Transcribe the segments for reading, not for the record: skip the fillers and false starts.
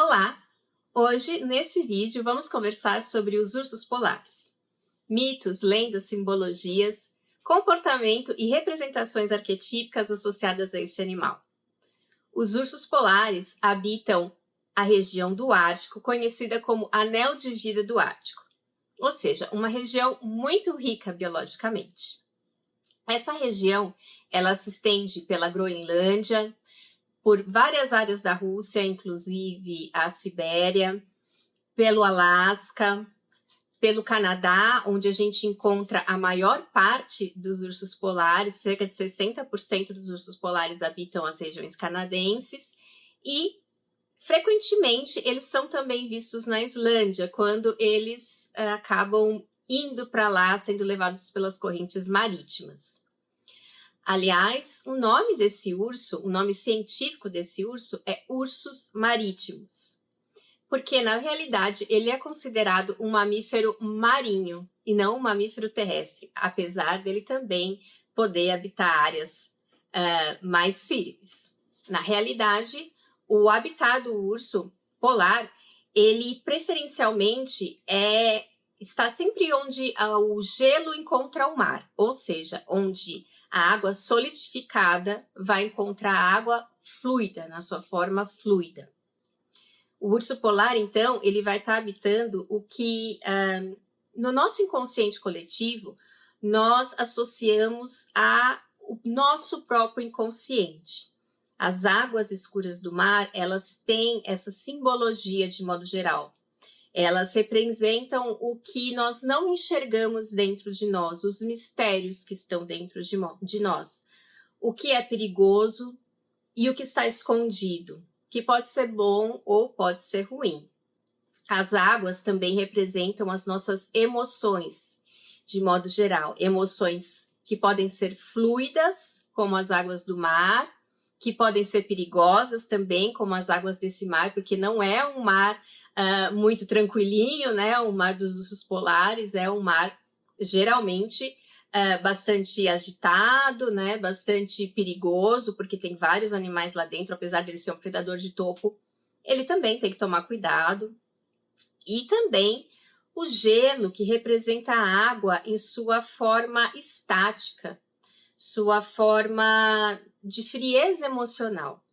Olá! Hoje, nesse vídeo, vamos conversar sobre os ursos polares. Mitos, lendas, simbologias, comportamento e representações arquetípicas associadas a esse animal. Os ursos polares habitam a região do Ártico, conhecida como Anel de Vida do Ártico, ou seja, uma região muito rica biologicamente. Essa região, ela se estende pela Groenlândia, por várias áreas da Rússia, inclusive a Sibéria, pelo Alasca, pelo Canadá, onde a gente encontra a maior parte dos ursos polares, cerca de 60% dos ursos polares habitam as regiões canadenses, e frequentemente eles são também vistos na Islândia, quando eles acabam indo para lá, sendo levados pelas correntes marítimas. Aliás, o nome desse urso, o nome científico desse urso é Ursus maritimus, porque na realidade ele é considerado um mamífero marinho e não um mamífero terrestre, apesar dele também poder habitar áreas mais firmes. Na realidade, o habitat do urso polar, ele preferencialmente está sempre onde o gelo encontra o mar, ou seja, onde a água solidificada vai encontrar a água fluida, na sua forma fluida. O urso polar, então, ele vai estar habitando o que, no nosso inconsciente coletivo, nós associamos ao nosso próprio inconsciente. As águas escuras do mar, elas têm essa simbologia de modo geral. Elas representam o que nós não enxergamos dentro de nós, os mistérios que estão dentro de nós. O que é perigoso e o que está escondido, que pode ser bom ou pode ser ruim. As águas também representam as nossas emoções, de modo geral. Emoções que podem ser fluidas, como as águas do mar, que podem ser perigosas também, como as águas desse mar, porque não é um mar muito tranquilinho, né? O mar dos ursos polares é um mar geralmente bastante agitado, né? Bastante perigoso, porque tem vários animais lá dentro, apesar de ele ser um predador de topo, ele também tem que tomar cuidado. E também o gelo, que representa a água em sua forma estática, sua forma de frieza emocional.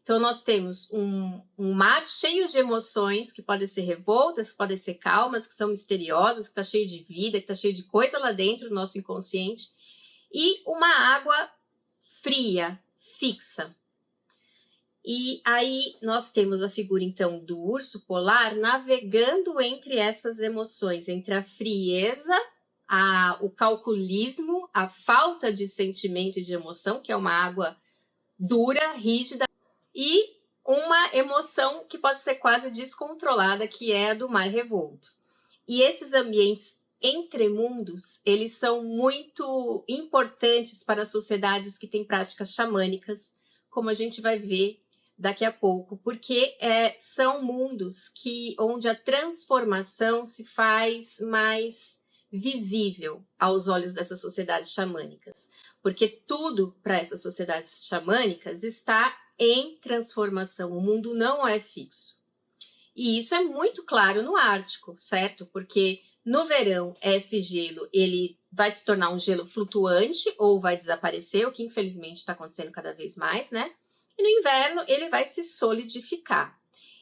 Então, nós temos um mar cheio de emoções, que podem ser revoltas, que podem ser calmas, que são misteriosas, que está cheio de vida, que está cheio de coisa lá dentro do nosso inconsciente, e uma água fria, fixa. E aí nós temos a figura, então, do urso polar navegando entre essas emoções, entre a frieza, o calculismo, a falta de sentimento e de emoção, que é uma água dura, rígida, e uma emoção que pode ser quase descontrolada, que é a do mar revolto. E esses ambientes entre mundos, eles são muito importantes para sociedades que têm práticas xamânicas, como a gente vai ver daqui a pouco, porque são mundos onde a transformação se faz mais visível aos olhos dessas sociedades xamânicas, porque tudo para essas sociedades xamânicas está em transformação, o mundo não é fixo. E isso é muito claro no Ártico, certo? Porque no verão, esse gelo, ele vai se tornar um gelo flutuante ou vai desaparecer, o que infelizmente está acontecendo cada vez mais, né? E no inverno, ele vai se solidificar.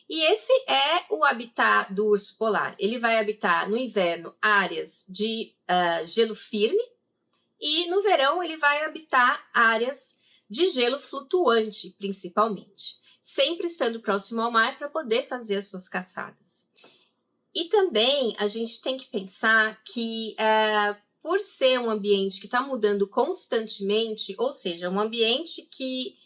E esse é o habitat do urso polar. Ele vai habitar no inverno áreas de gelo firme e no verão ele vai habitar áreas de gelo flutuante, principalmente, sempre estando próximo ao mar para poder fazer as suas caçadas. E também a gente tem que pensar que por ser um ambiente que está mudando constantemente, ou seja, um ambiente que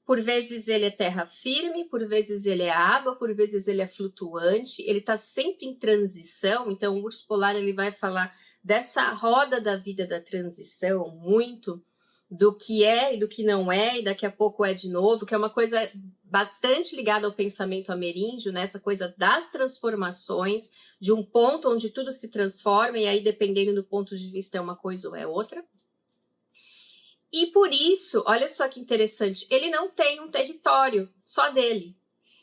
por vezes ele é terra firme, por vezes ele é água, por vezes ele é flutuante, ele está sempre em transição. Então o urso polar ele vai falar dessa roda da vida da transição, muito do que é e do que não é, e daqui a pouco é de novo, que é uma coisa bastante ligada ao pensamento ameríndio, né? Essa coisa das transformações, de um ponto onde tudo se transforma, e aí dependendo do ponto de vista é uma coisa ou é outra. E por isso, olha só que interessante, ele não tem um território só dele.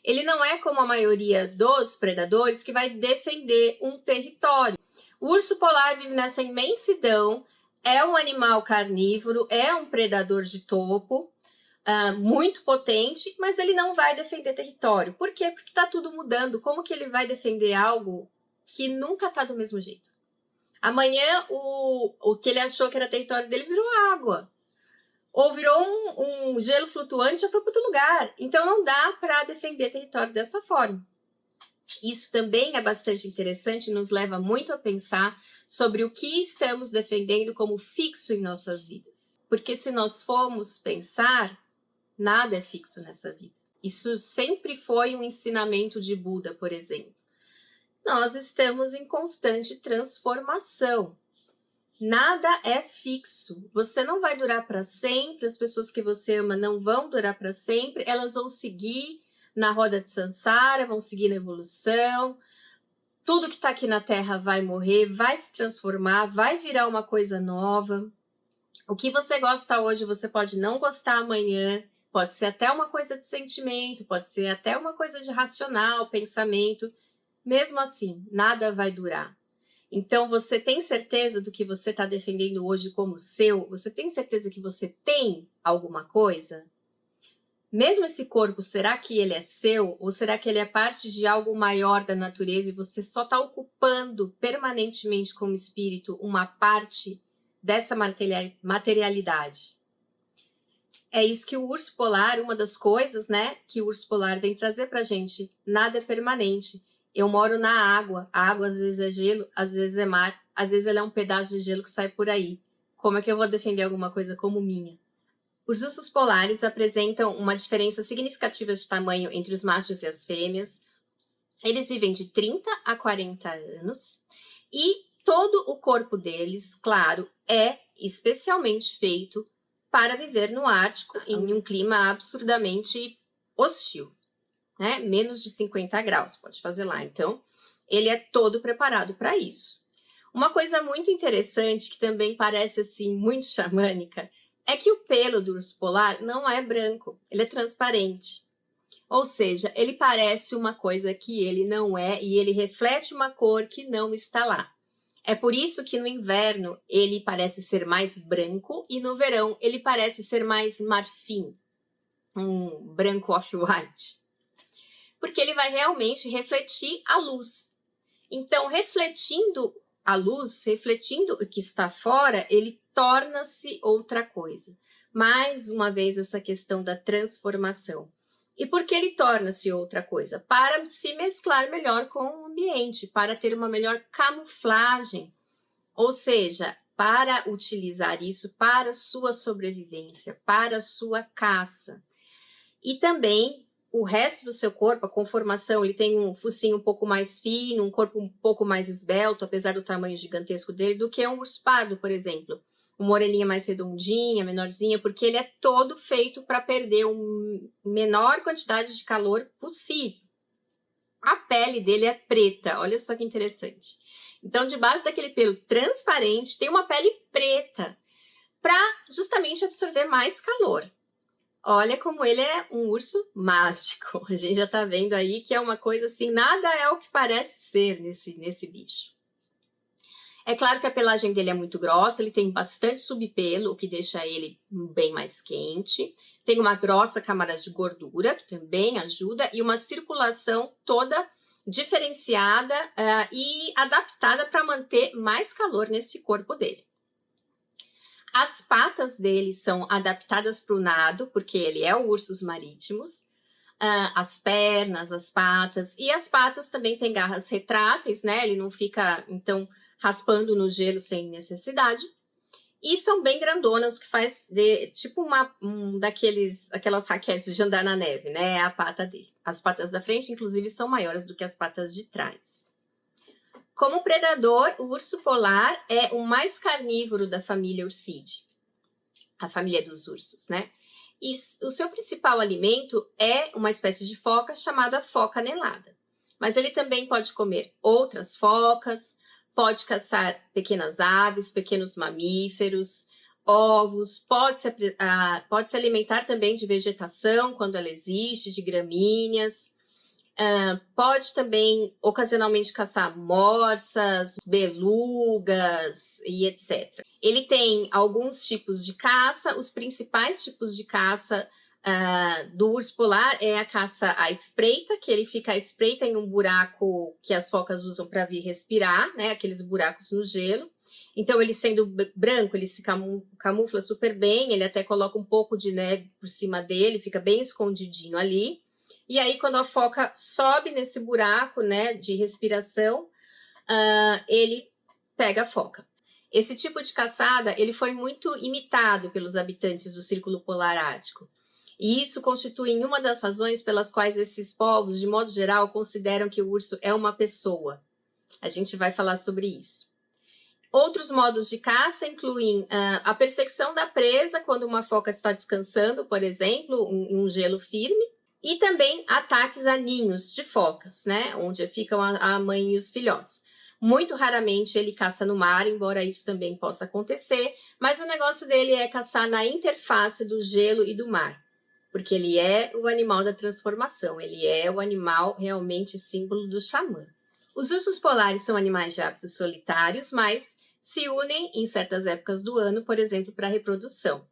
Ele não é como a maioria dos predadores que vai defender um território. O urso polar vive nessa imensidão, é um animal carnívoro, é um predador de topo, muito potente, mas ele não vai defender território. Por quê? Porque está tudo mudando. Como que ele vai defender algo que nunca está do mesmo jeito? Amanhã, o que ele achou que era território dele virou água. Ou virou um gelo flutuante e já foi para outro lugar. Então, não dá para defender território dessa forma. Isso também é bastante interessante e nos leva muito a pensar sobre o que estamos defendendo como fixo em nossas vidas. Porque se nós formos pensar, nada é fixo nessa vida. Isso sempre foi um ensinamento de Buda, por exemplo. Nós estamos em constante transformação. Nada é fixo. Você não vai durar para sempre, as pessoas que você ama não vão durar para sempre, elas vão seguir na roda de Sansara, vão seguir na evolução. Tudo que está aqui na Terra vai morrer, vai se transformar, vai virar uma coisa nova. O que você gosta hoje, você pode não gostar amanhã, pode ser até uma coisa de sentimento, pode ser até uma coisa de racional, pensamento. Mesmo assim, nada vai durar. Então, você tem certeza do que você está defendendo hoje como seu? Você tem certeza que você tem alguma coisa? Mesmo esse corpo, será que ele é seu? Ou será que ele é parte de algo maior da natureza e você só está ocupando permanentemente como espírito uma parte dessa materialidade? É isso que o urso polar, uma das coisas, né, que o urso polar vem trazer pra gente. Nada é permanente. Eu moro na água. A água às vezes é gelo, às vezes é mar, às vezes ela é um pedaço de gelo que sai por aí. Como é que eu vou defender alguma coisa como minha? Os ursos polares apresentam uma diferença significativa de tamanho entre os machos e as fêmeas. Eles vivem de 30 a 40 anos e todo o corpo deles, claro, é especialmente feito para viver no Ártico em um clima absurdamente hostil, né? Menos de 50 graus, pode fazer lá. Então, ele é todo preparado para isso. Uma coisa muito interessante, que também parece assim muito xamânica, é que o pelo do urso polar não é branco, ele é transparente. Ou seja, ele parece uma coisa que ele não é e ele reflete uma cor que não está lá. É por isso que no inverno ele parece ser mais branco e no verão ele parece ser mais marfim, um branco off-white. Porque ele vai realmente refletir a luz. Então, refletindo a luz, refletindo o que está fora, ele torna-se outra coisa. Mais uma vez, essa questão da transformação. E por que ele torna-se outra coisa? Para se mesclar melhor com o ambiente, para ter uma melhor camuflagem. Ou seja, para utilizar isso para sua sobrevivência, para sua caça. E também o resto do seu corpo, a conformação, ele tem um focinho um pouco mais fino, um corpo um pouco mais esbelto, apesar do tamanho gigantesco dele, do que um urso pardo, por exemplo. Uma orelhinha mais redondinha, menorzinha, porque ele é todo feito para perder a menor quantidade de calor possível. A pele dele é preta, olha só que interessante. Então, debaixo daquele pelo transparente, tem uma pele preta, para justamente absorver mais calor. Olha como ele é um urso mágico. A gente já tá vendo aí que é uma coisa assim, nada é o que parece ser nesse bicho. É claro que a pelagem dele é muito grossa, ele tem bastante subpelo, o que deixa ele bem mais quente. Tem uma grossa camada de gordura, que também ajuda, e uma circulação toda diferenciada e adaptada para manter mais calor nesse corpo dele. As patas dele são adaptadas para o nado, porque ele é o ursus marítimos. As pernas, as patas. E as patas também têm garras retráteis, né? Ele não fica, então, raspando no gelo sem necessidade. E são bem grandonas, que faz tipo aquelas raquetes de andar na neve, né? A pata dele. As patas da frente, inclusive, são maiores do que as patas de trás. Como predador, o urso polar é o mais carnívoro da família Ursidae, a família dos ursos, né? E o seu principal alimento é uma espécie de foca chamada foca anelada. Mas ele também pode comer outras focas, pode caçar pequenas aves, pequenos mamíferos, ovos, pode se alimentar também de vegetação, quando ela existe, de gramíneas. Pode também, ocasionalmente, caçar morsas, belugas e etc. Ele tem alguns tipos de caça. Os principais tipos de caça do urso polar é a caça à espreita, que ele fica à espreita em um buraco que as focas usam para vir respirar, né? Aqueles buracos no gelo. Então, ele sendo branco, ele se camufla super bem, ele até coloca um pouco de neve por cima dele, fica bem escondidinho ali. E aí, quando a foca sobe nesse buraco, né, de respiração, ele pega a foca. Esse tipo de caçada, ele foi muito imitado pelos habitantes do Círculo Polar Ártico. E isso constitui uma das razões pelas quais esses povos, de modo geral, consideram que o urso é uma pessoa. A gente vai falar sobre isso. Outros modos de caça incluem a perseguição da presa quando uma foca está descansando, por exemplo, em um gelo firme, e também ataques a ninhos de focas, né, onde ficam a mãe e os filhotes. Muito raramente ele caça no mar, embora isso também possa acontecer, mas o negócio dele é caçar na interface do gelo e do mar, porque ele é o animal da transformação, ele é o animal realmente símbolo do xamã. Os ursos polares são animais de hábitos solitários, mas se unem em certas épocas do ano, por exemplo, para a reprodução.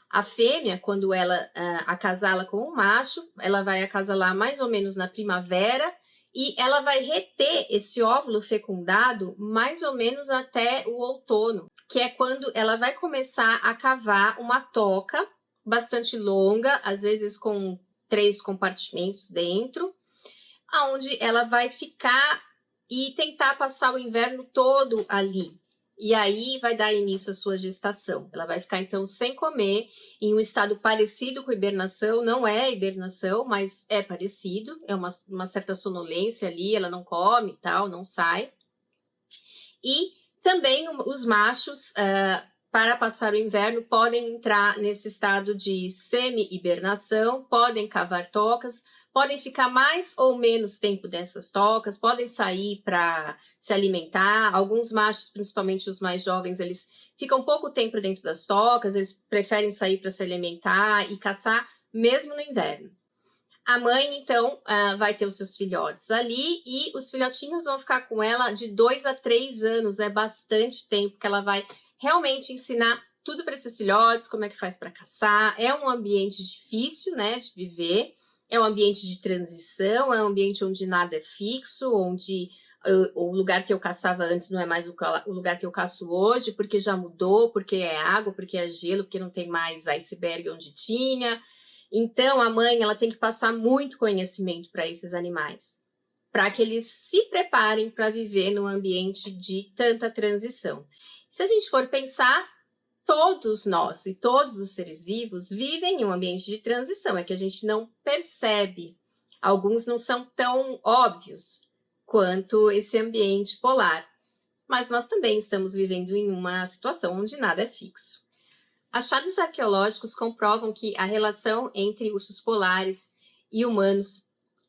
A fêmea, quando ela acasala com o macho, ela vai acasalar mais ou menos na primavera e ela vai reter esse óvulo fecundado mais ou menos até o outono, que é quando ela vai começar a cavar uma toca bastante longa, às vezes com 3 compartimentos dentro, onde ela vai ficar e tentar passar o inverno todo ali. E aí vai dar início à sua gestação. Ela vai ficar, então, sem comer, em um estado parecido com hibernação. Não é hibernação, mas é parecido. É uma certa sonolência ali, ela não come e tal, não sai. E também os machos, para passar o inverno, podem entrar nesse estado de semi-hibernação, podem cavar tocas, podem ficar mais ou menos tempo dessas tocas, podem sair para se alimentar. Alguns machos, principalmente os mais jovens, eles ficam pouco tempo dentro das tocas, eles preferem sair para se alimentar e caçar mesmo no inverno. A mãe, então, vai ter os seus filhotes ali e os filhotinhos vão ficar com ela de 2 a 3 anos, é bastante tempo que ela vai realmente ensinar tudo para esses filhotes, como é que faz para caçar. É um ambiente difícil, né, de viver. É um ambiente de transição, é um ambiente onde nada é fixo, onde o lugar que eu caçava antes não é mais o lugar que eu caço hoje, porque já mudou, porque é água, porque é gelo, porque não tem mais iceberg onde tinha. Então, a mãe ela tem que passar muito conhecimento para esses animais, para que eles se preparem para viver num ambiente de tanta transição. Se a gente for pensar, todos nós e todos os seres vivos vivem em um ambiente de transição, é que a gente não percebe. Alguns não são tão óbvios quanto esse ambiente polar, mas nós também estamos vivendo em uma situação onde nada é fixo. Achados arqueológicos comprovam que a relação entre ursos polares e humanos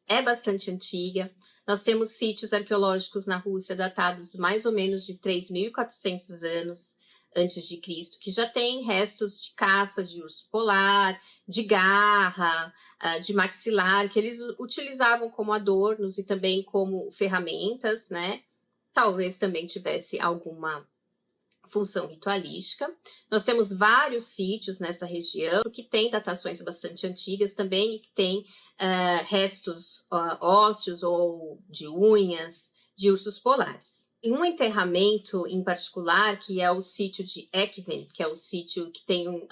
é bastante antiga. Nós temos sítios arqueológicos na Rússia datados mais ou menos de 3.400 anos antes de Cristo, que já tem restos de caça de urso polar, de garra, de maxilar, que eles utilizavam como adornos e também como ferramentas, né? Talvez também tivesse alguma função ritualística. Nós temos vários sítios nessa região que tem datações bastante antigas também e que tem restos ósseos ou de unhas de ursos polares. Em um enterramento em particular, que é o sítio de Ekven, que é o sítio que tem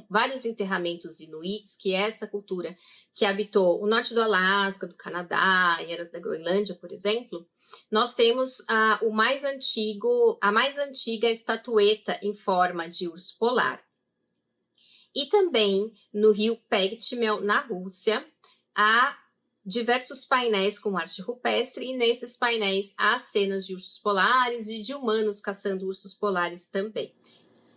vários enterramentos inuits, que é essa cultura que habitou o norte do Alasca, do Canadá, em áreas da Groenlândia, por exemplo, nós temos a mais antiga estatueta em forma de urso polar. E também no rio Pegtimel, na Rússia, há diversos painéis com arte rupestre e nesses painéis há cenas de ursos polares e de humanos caçando ursos polares também.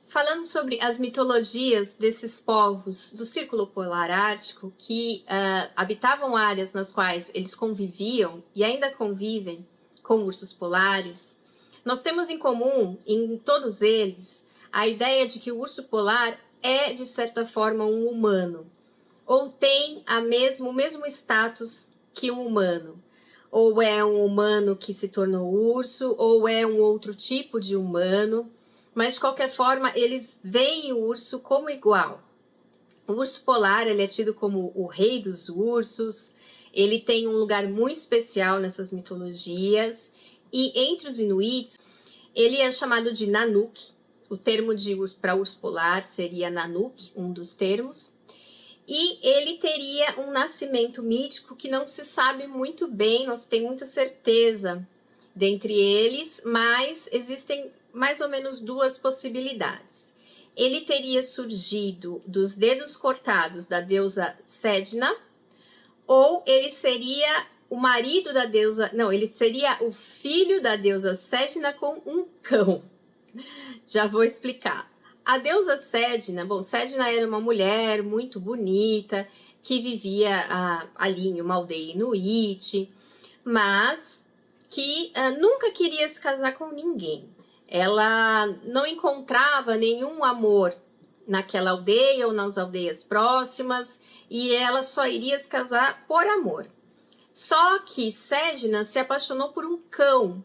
Falando sobre as mitologias desses povos do Círculo Polar Ártico que habitavam áreas nas quais eles conviviam e ainda convivem com ursos polares, nós temos em comum, em todos eles, a ideia de que o urso polar de certa forma, um humano, ou tem o mesmo status que um humano. Ou é um humano que se tornou urso, ou é um outro tipo de humano. Mas, de qualquer forma, eles veem o urso como igual. O urso polar, ele é tido como o rei dos ursos. Ele tem um lugar muito especial nessas mitologias. E entre os inuits, ele é chamado de Nanook. O termo para urso polar seria Nanook, um dos termos. E ele teria um nascimento mítico que não se sabe muito bem, não se tem muita certeza dentre eles, mas existem mais ou menos duas possibilidades. Ele teria surgido dos dedos cortados da deusa Sedna, ou ele seria o marido da deusa... Não, ele seria o filho da deusa Sedna com um cão. Já vou explicar. A deusa Sedna, bom, Sedna era uma mulher muito bonita, que vivia ali em uma aldeia inuit, mas que nunca queria se casar com ninguém. Ela não encontrava nenhum amor naquela aldeia ou nas aldeias próximas, e ela só iria se casar por amor. Só que Sedna se apaixonou por um cão,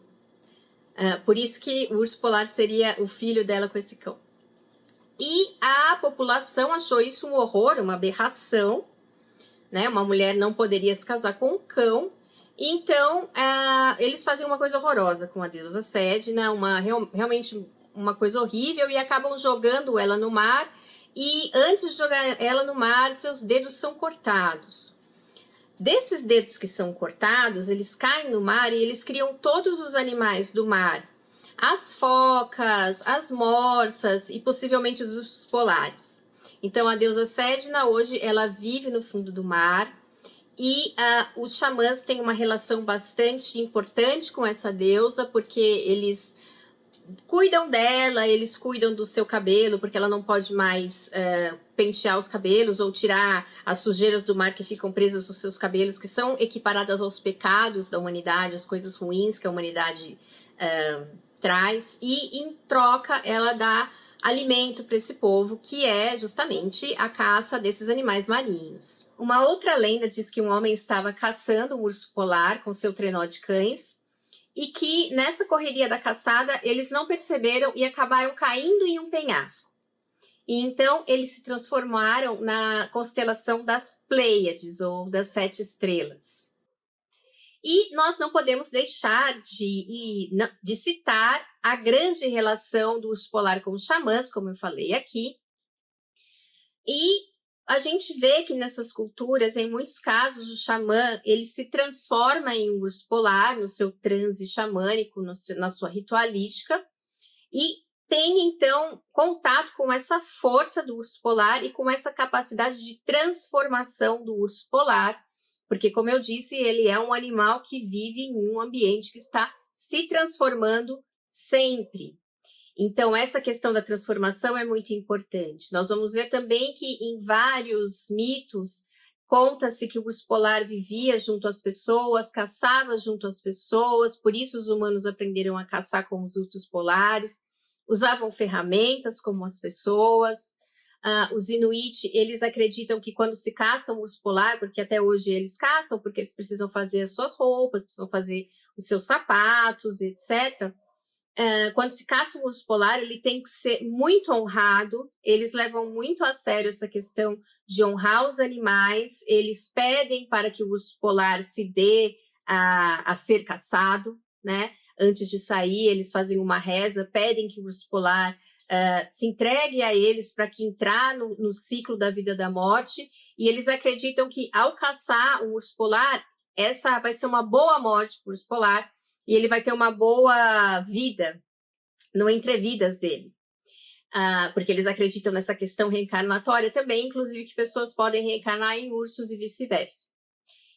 por isso que o urso polar seria o filho dela com esse cão. E a população achou isso um horror, uma aberração, né? Uma mulher não poderia se casar com um cão. Então, eles faziam uma coisa horrorosa com a deusa Sedna, realmente uma coisa horrível, e acabam jogando ela no mar. E antes de jogar ela no mar, seus dedos são cortados. Desses dedos que são cortados, eles caem no mar e eles criam todos os animais do mar. As focas, as morsas e possivelmente os ursos polares. Então, a deusa Sedna, hoje, ela vive no fundo do mar e os xamãs têm uma relação bastante importante com essa deusa, porque eles cuidam dela, eles cuidam do seu cabelo, porque ela não pode mais pentear os cabelos ou tirar as sujeiras do mar que ficam presas nos seus cabelos, que são equiparadas aos pecados da humanidade, as coisas ruins que a humanidade traz, e em troca ela dá alimento para esse povo, que é justamente a caça desses animais marinhos. Uma outra lenda diz que um homem estava caçando um urso polar com seu trenó de cães e que nessa correria da caçada eles não perceberam e acabaram caindo em um penhasco. E então eles se transformaram na constelação das Pleiades, ou das 7 estrelas. E nós não podemos deixar de citar a grande relação do urso polar com os xamãs, como eu falei aqui. E a gente vê que nessas culturas, em muitos casos, o xamã ele se transforma em um urso polar no seu transe xamânico, na sua ritualística, e tem, então, contato com essa força do urso polar e com essa capacidade de transformação do urso polar, porque, como eu disse, ele é um animal que vive em um ambiente que está se transformando sempre. Então, essa questão da transformação é muito importante. Nós vamos ver também que em vários mitos conta-se que o urso polar vivia junto às pessoas, caçava junto às pessoas, por isso os humanos aprenderam a caçar com os ursos polares, usavam ferramentas como as pessoas. Os Inuit, eles acreditam que quando se caça um urso polar, porque até hoje eles caçam, porque eles precisam fazer as suas roupas, precisam fazer os seus sapatos, etc., quando se caça um urso polar, ele tem que ser muito honrado, eles levam muito a sério essa questão de honrar os animais, eles pedem para que o urso polar se dê a ser caçado, né? Antes de sair, eles fazem uma reza, pedem que o urso polar se entregue a eles para que entrar no ciclo da vida e da morte, e eles acreditam que ao caçar um urso polar, essa vai ser uma boa morte para o urso polar, e ele vai ter uma boa vida no entrevidas dele. Porque eles acreditam nessa questão reencarnatória também, inclusive que pessoas podem reencarnar em ursos e vice-versa.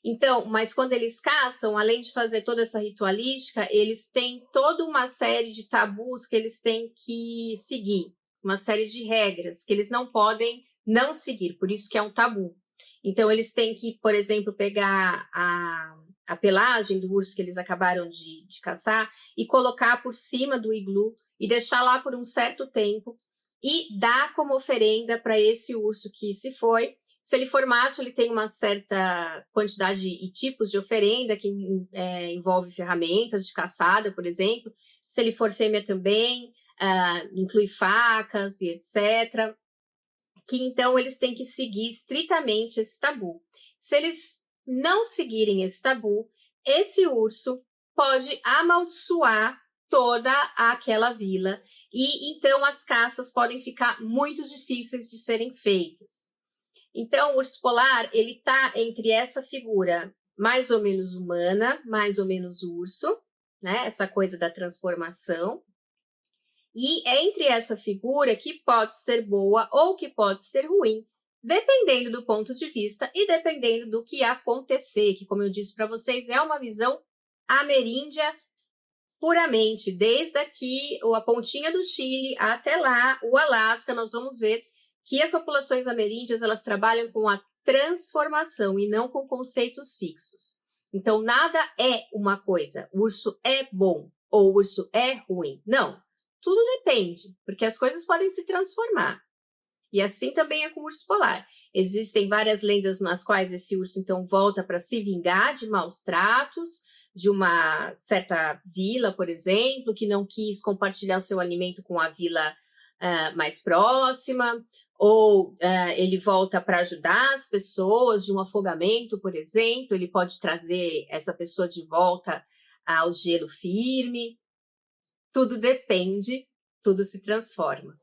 Então, mas quando eles caçam, além de fazer toda essa ritualística, eles têm toda uma série de tabus que eles têm que seguir, uma série de regras que eles não podem não seguir, por isso que é um tabu. Então, eles têm que, por exemplo, pegar a pelagem do urso que eles acabaram de caçar e colocar por cima do iglu e deixar lá por um certo tempo e dar como oferenda para esse urso que se foi Se ele for macho, ele tem uma certa quantidade e tipos de oferenda, que envolve ferramentas de caçada, por exemplo. Se ele for fêmea também, inclui facas e etc. Que então eles têm que seguir estritamente esse tabu. Se eles não seguirem esse tabu, esse urso pode amaldiçoar toda aquela vila e então as caças podem ficar muito difíceis de serem feitas. Então, o urso polar, ele está entre essa figura mais ou menos humana, mais ou menos urso, né? Essa coisa da transformação. E é entre essa figura que pode ser boa ou que pode ser ruim, dependendo do ponto de vista e dependendo do que acontecer, que, como eu disse para vocês, é uma visão ameríndia puramente. Desde aqui, a pontinha do Chile até lá, o Alasca, nós vamos ver que as populações ameríndias, elas trabalham com a transformação e não com conceitos fixos. Então, nada é uma coisa. O urso é bom ou o urso é ruim. Não. Tudo depende, porque as coisas podem se transformar. E assim também é com o urso polar. Existem várias lendas nas quais esse urso, então, volta para se vingar de maus tratos, de uma certa vila, por exemplo, que não quis compartilhar o seu alimento com a vila mais próxima, ou ele volta para ajudar as pessoas de um afogamento, por exemplo, ele pode trazer essa pessoa de volta ao gelo firme. Tudo depende, tudo se transforma.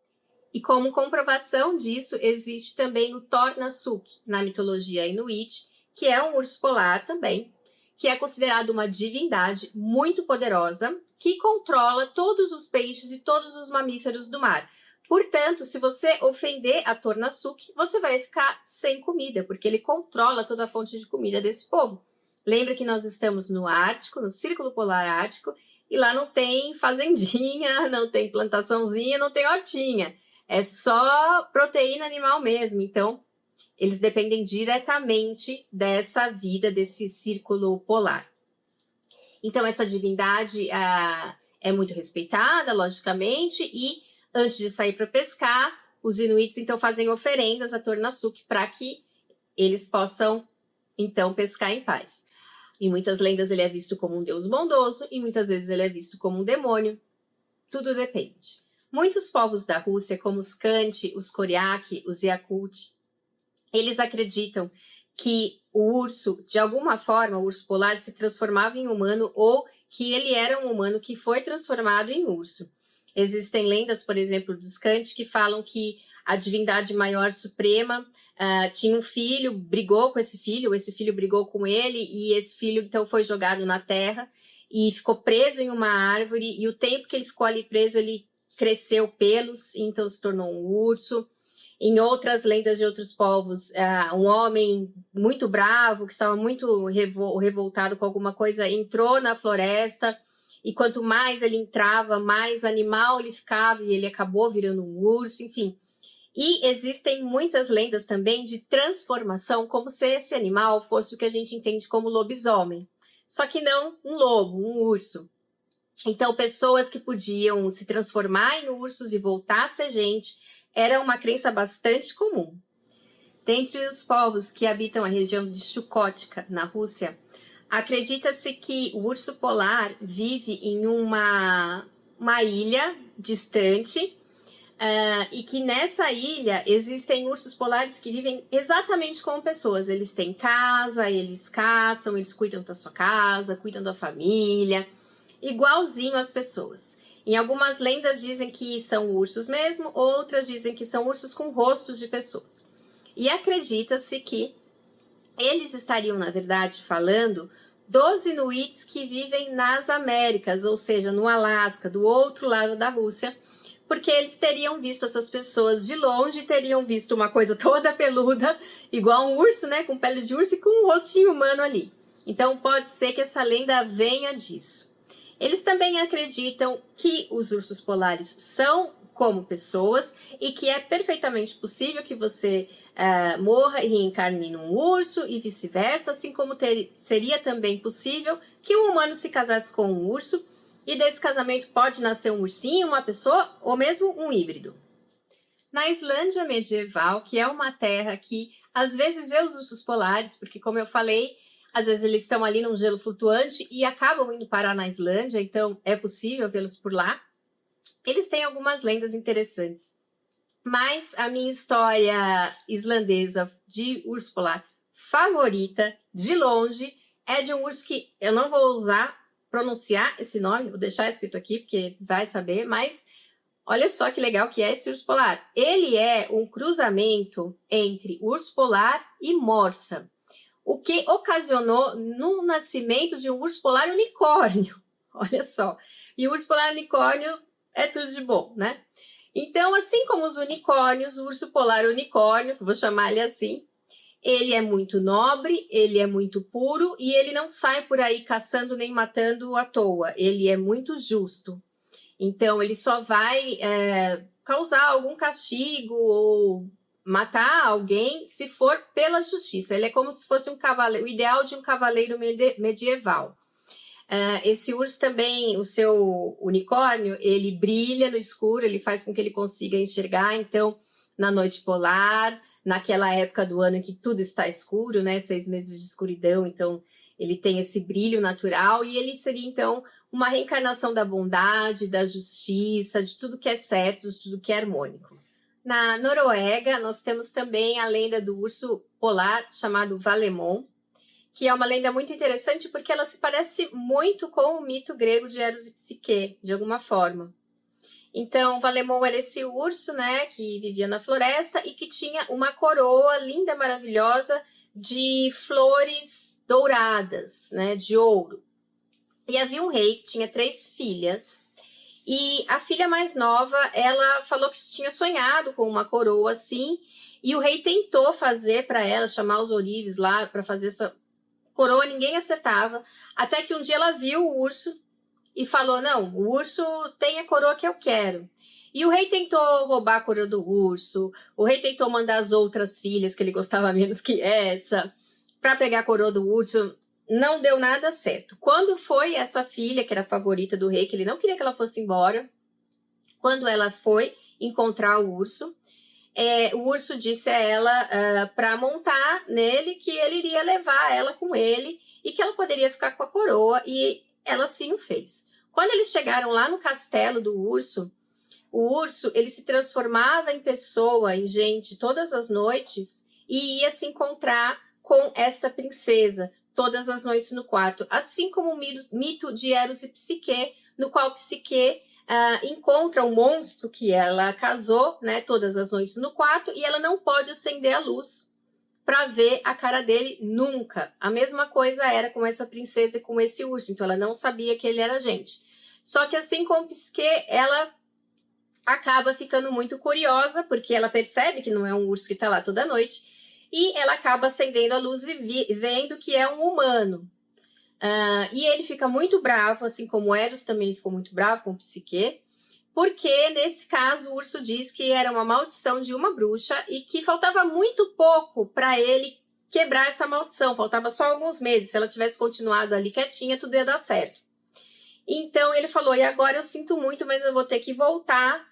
E como comprovação disso, existe também o Tornasuk, na mitologia inuit, que é um urso polar também, que é considerado uma divindade muito poderosa, que controla todos os peixes e todos os mamíferos do mar. Portanto, se você ofender a Tornasuk, você vai ficar sem comida, porque ele controla toda a fonte de comida desse povo. Lembra que nós estamos no Ártico, no Círculo Polar Ártico, e lá não tem fazendinha, não tem plantaçãozinha, não tem hortinha. É só proteína animal mesmo. Então, eles dependem diretamente dessa vida, desse círculo polar. Então, essa divindade é muito respeitada, logicamente, e antes de sair para pescar, os inuits, então, fazem oferendas a Tornasuk para que eles possam, então, pescar em paz. Em muitas lendas ele é visto como um deus bondoso e muitas vezes ele é visto como um demônio. Tudo depende. Muitos povos da Rússia, como os Khanty, os Koryak, os Yakut, eles acreditam que o urso, de alguma forma, o urso polar se transformava em humano ou que ele era um humano que foi transformado em urso. Existem lendas, por exemplo, dos Khanty que falam que a divindade maior suprema tinha um filho, brigou com esse filho brigou com ele e esse filho então foi jogado na terra e ficou preso em uma árvore e o tempo que ele ficou ali preso ele cresceu pelos e então se tornou um urso. Em outras lendas de outros povos, um homem muito bravo, que estava muito revoltado com alguma coisa, entrou na floresta e quanto mais ele entrava, mais animal ele ficava e ele acabou virando um urso, enfim. E existem muitas lendas também de transformação, como se esse animal fosse o que a gente entende como lobisomem. Só que não um lobo, um urso. Então, pessoas que podiam se transformar em ursos e voltar a ser gente, era uma crença bastante comum. Dentre os povos que habitam a região de Chukotka, na Rússia, acredita-se que o urso polar vive em uma ilha distante, e que nessa ilha existem ursos polares que vivem exatamente como pessoas. Eles têm casa, eles caçam, eles cuidam da sua casa, cuidam da família, igualzinho às pessoas. Em algumas lendas dizem que são ursos mesmo, outras dizem que são ursos com rostos de pessoas. E acredita-se que eles estariam, na verdade, falando dos inuits que vivem nas Américas, ou seja, no Alasca, do outro lado da Rússia, porque eles teriam visto essas pessoas de longe, teriam visto uma coisa toda peluda, igual um urso, né, com pele de urso e com um rostinho humano ali. Então pode ser que essa lenda venha disso. Eles também acreditam que os ursos polares são como pessoas e que é perfeitamente possível que você morra e reencarne num urso e vice-versa, assim como seria também possível que um humano se casasse com um urso e desse casamento pode nascer um ursinho, uma pessoa ou mesmo um híbrido. Na Islândia medieval, que é uma terra que às vezes vê os ursos polares, porque como eu falei, às vezes eles estão ali num gelo flutuante e acabam indo parar na Islândia, então é possível vê-los por lá. Eles têm algumas lendas interessantes. Mas a minha história islandesa de urso polar favorita, de longe, é de um urso que eu não vou usar pronunciar esse nome, vou deixar escrito aqui porque vai saber, mas olha só que legal que é esse urso polar. Ele é um cruzamento entre urso polar e morsa, o que ocasionou no nascimento de um urso polar unicórnio. Olha só. E o urso polar unicórnio é tudo de bom, né? Então, assim como os unicórnios, o urso polar unicórnio, vou chamar ele assim, ele é muito nobre, ele é muito puro e ele não sai por aí caçando nem matando à toa. Ele é muito justo. Então, ele só vai causar algum castigo ou matar alguém se for pela justiça. Ele é como se fosse um cavaleiro, o ideal de um cavaleiro medieval. Esse urso também, o seu unicórnio, ele brilha no escuro, ele faz com que ele consiga enxergar. Então, na noite polar, naquela época do ano em que tudo está escuro, né? 6 meses de escuridão, então ele tem esse brilho natural e ele seria, então, uma reencarnação da bondade, da justiça, de tudo que é certo, de tudo que é harmônico. Na Noruega, nós temos também a lenda do urso polar chamado Valemon, que é uma lenda muito interessante porque ela se parece muito com o mito grego de Eros e Psique, de alguma forma. Então, Valemon era esse urso, né, que vivia na floresta e que tinha uma coroa linda, maravilhosa, de flores douradas, né, de ouro. E havia um rei que tinha 3 filhas, e a filha mais nova, ela falou que tinha sonhado com uma coroa assim, e o rei tentou fazer para ela, chamar os ourives lá para fazer essa coroa, ninguém acertava, até que um dia ela viu o urso e falou, não, o urso tem a coroa que eu quero. E o rei tentou roubar a coroa do urso, o rei tentou mandar as outras filhas, que ele gostava menos que essa, para pegar a coroa do urso, não deu nada certo. Quando foi essa filha, que era a favorita do rei, que ele não queria que ela fosse embora, quando ela foi encontrar o urso disse a ela para montar nele que ele iria levar ela com ele e que ela poderia ficar com a coroa, e ela sim o fez. Quando eles chegaram lá no castelo do urso, o urso ele se transformava em pessoa, em gente, todas as noites e ia se encontrar com esta princesa todas as noites no quarto, assim como o mito de Eros e Psique, no qual Psique encontra o monstro que ela casou, né, todas as noites no quarto, e ela não pode acender a luz para ver a cara dele nunca. A mesma coisa era com essa princesa e com esse urso, então ela não sabia que ele era gente. Só que assim como Psique, ela acaba ficando muito curiosa, porque ela percebe que não é um urso que está lá toda noite, e ela acaba acendendo a luz e vendo que é um humano. E ele fica muito bravo, assim como Eros também ficou muito bravo com Psique, porque nesse caso o urso diz que era uma maldição de uma bruxa e que faltava muito pouco para ele quebrar essa maldição, faltava só alguns meses. Se ela tivesse continuado ali quietinha, tudo ia dar certo. Então ele falou, e agora eu sinto muito, mas eu vou ter que voltar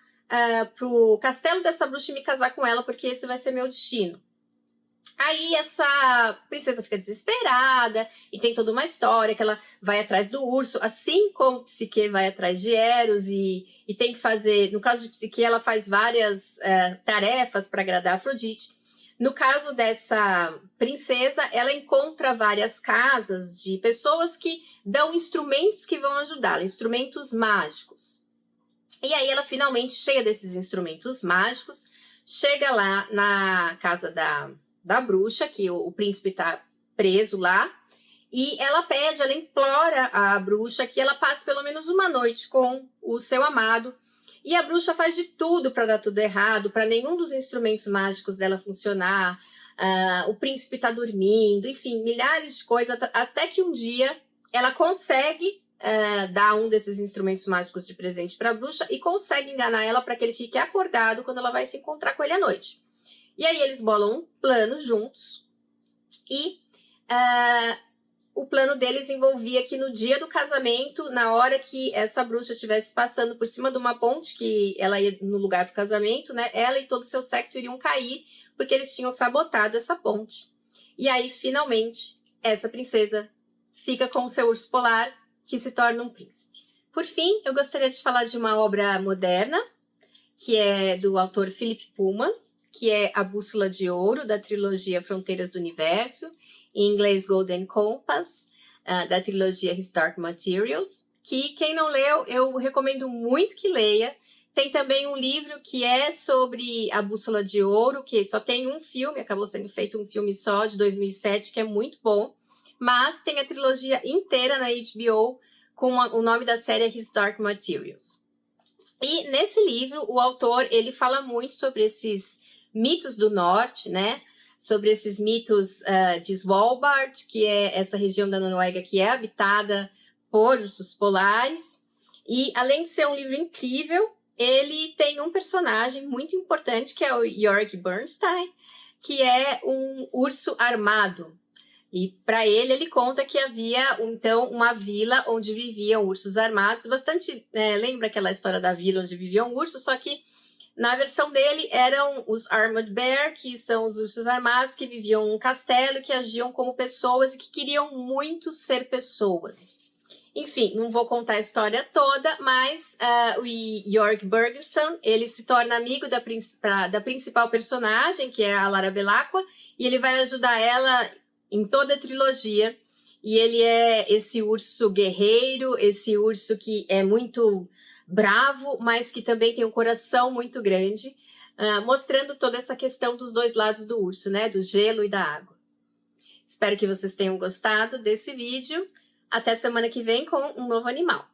pro castelo dessa bruxa e me casar com ela, porque esse vai ser meu destino. Aí essa princesa fica desesperada e tem toda uma história que ela vai atrás do urso, assim como Psique vai atrás de Eros e tem que fazer, no caso de Psique ela faz várias tarefas para agradar a Afrodite. No caso dessa princesa, ela encontra várias casas de pessoas que dão instrumentos que vão ajudá-la, instrumentos mágicos. E aí ela finalmente, cheia desses instrumentos mágicos, chega lá na casa da bruxa, que o príncipe está preso lá, e ela implora à bruxa que ela passe pelo menos uma noite com o seu amado, e a bruxa faz de tudo para dar tudo errado, para nenhum dos instrumentos mágicos dela funcionar, o príncipe está dormindo, enfim, milhares de coisas, até que um dia ela consegue dar um desses instrumentos mágicos de presente para a bruxa e consegue enganar ela para que ele fique acordado quando ela vai se encontrar com ele à noite. E aí eles bolam um plano juntos e o plano deles envolvia que no dia do casamento, na hora que essa bruxa estivesse passando por cima de uma ponte, que ela ia no lugar do casamento, né? Ela e todo o seu séquito iriam cair, porque eles tinham sabotado essa ponte. E aí, finalmente, essa princesa fica com o seu urso polar, que se torna um príncipe. Por fim, eu gostaria de falar de uma obra moderna, que é do autor Philip Pullman, que é A Bússola de Ouro, da trilogia Fronteiras do Universo, em inglês Golden Compass, da trilogia His Dark Materials, que quem não leu, eu recomendo muito que leia. Tem também um livro que é sobre A Bússola de Ouro, que só tem um filme, acabou sendo feito um filme só, de 2007, que é muito bom, mas tem a trilogia inteira na HBO, com o nome da série é His Dark Materials. E nesse livro, o autor, ele fala muito sobre esses mitos do norte, né? Sobre esses mitos de Svalbard, que é essa região da Noruega que é habitada por ursos polares. E além de ser um livro incrível, ele tem um personagem muito importante, que é o Jorg Bernstein, que é um urso armado. E para ele conta que havia, então, uma vila onde viviam ursos armados, bastante, lembra aquela história da vila onde viviam ursos, só que na versão dele eram os Armored Bear, que são os ursos armados que viviam num castelo, que agiam como pessoas e que queriam muito ser pessoas. Enfim, não vou contar a história toda, mas o Jorg Bergson, ele se torna amigo da principal personagem, que é a Lara Belacqua, e ele vai ajudar ela em toda a trilogia, e ele é esse urso guerreiro, esse urso que é muito bravo, mas que também tem um coração muito grande, mostrando toda essa questão dos dois lados do urso, né? Do gelo e da água. Espero que vocês tenham gostado desse vídeo. Até semana que vem com um novo animal.